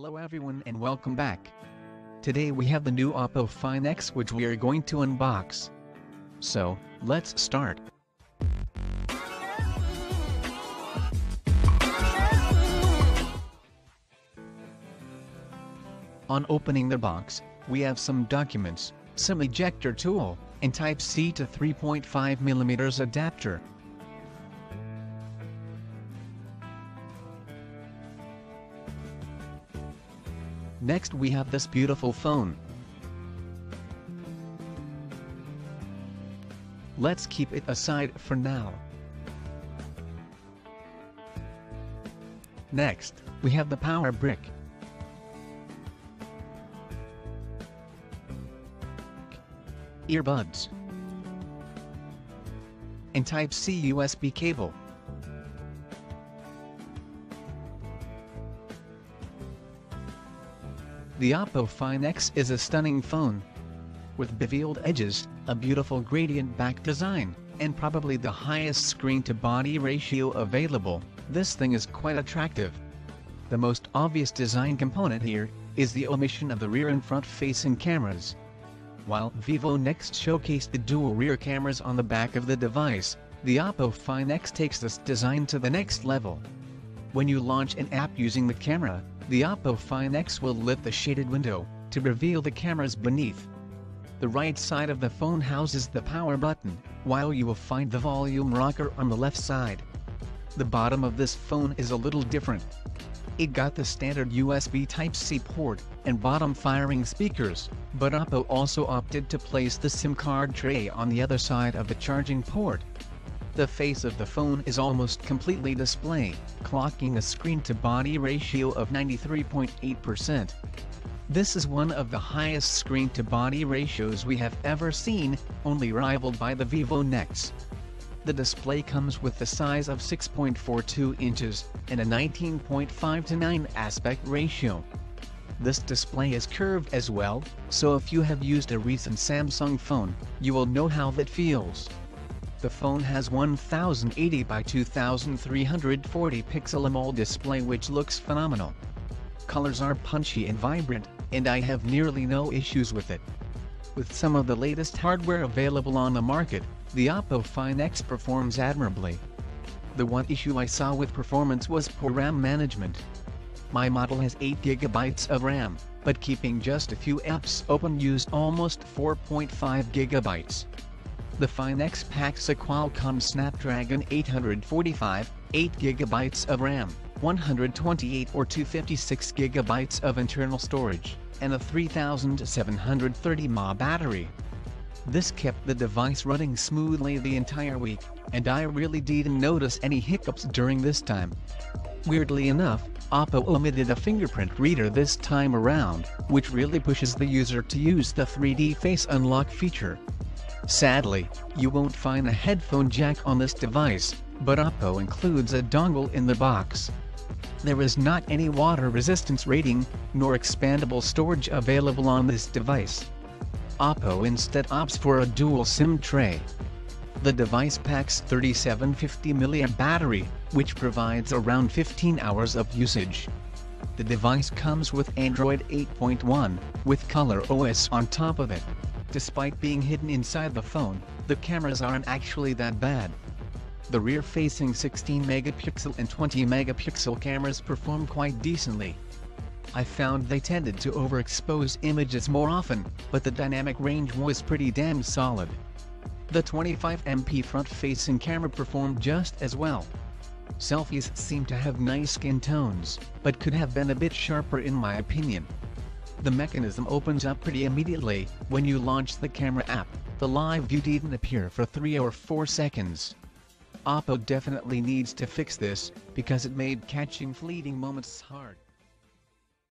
Hello everyone and welcome back. Today we have the new Oppo Find X which we are going to unbox. So, let's start. On opening the box, we have some documents, some ejector tool, and Type-C to 3.5mm adapter. Next we have this beautiful phone. Let's keep it aside for now. Next, we have the power brick. Earbuds. And Type-C USB cable. The Oppo Find X is a stunning phone. With beveled edges, a beautiful gradient back design, and probably the highest screen-to-body ratio available, this thing is quite attractive. The most obvious design component here is the omission of the rear and front-facing cameras. While Vivo Next showcased the dual rear cameras on the back of the device, the Oppo Find X takes this design to the next level. When you launch an app using the camera, the Oppo Find X will lift the shaded window to reveal the cameras beneath. The right side of the phone houses the power button, while you will find the volume rocker on the left side. The bottom of this phone is a little different. It got the standard USB Type-C port and bottom-firing speakers, but Oppo also opted to place the SIM card tray on the other side of the charging port. The face of the phone is almost completely display, clocking a screen-to-body ratio of 93.8%. This is one of the highest screen-to-body ratios we have ever seen, only rivaled by the Vivo Next. The display comes with the size of 6.42 inches and a 19.5:9 aspect ratio. This display is curved as well, so if you have used a recent Samsung phone, you will know how that feels. The phone has 1080 by 2340 pixel AMOLED display which looks phenomenal. Colors are punchy and vibrant, and I have nearly no issues with it. With some of the latest hardware available on the market, the Oppo Find X performs admirably. The one issue I saw with performance was poor RAM management. My model has 8GB of RAM, but keeping just a few apps open used almost 4.5GB. The Find X packs a Qualcomm Snapdragon 845, 8GB of RAM, 128 or 256GB of internal storage, and a 3730 mAh battery. This kept the device running smoothly the entire week, and I really didn't notice any hiccups during this time. Weirdly enough, Oppo omitted a fingerprint reader this time around, which really pushes the user to use the 3D Face Unlock feature. Sadly, you won't find a headphone jack on this device, but Oppo includes a dongle in the box. There is not any water resistance rating, nor expandable storage available on this device. Oppo instead opts for a dual SIM tray. The device packs 3750 mAh battery, which provides around 15 hours of usage. The device comes with Android 8.1, with Color OS on top of it. Despite being hidden inside the phone, the cameras aren't actually that bad. The rear-facing 16-megapixel and 20-megapixel cameras perform quite decently. I found they tended to overexpose images more often, but the dynamic range was pretty damn solid. The 25MP front-facing camera performed just as well. Selfies seem to have nice skin tones, but could have been a bit sharper in my opinion. The mechanism opens up pretty immediately when you launch the camera app. The live view didn't appear for 3 or 4 seconds. Oppo definitely needs to fix this, because it made catching fleeting moments hard.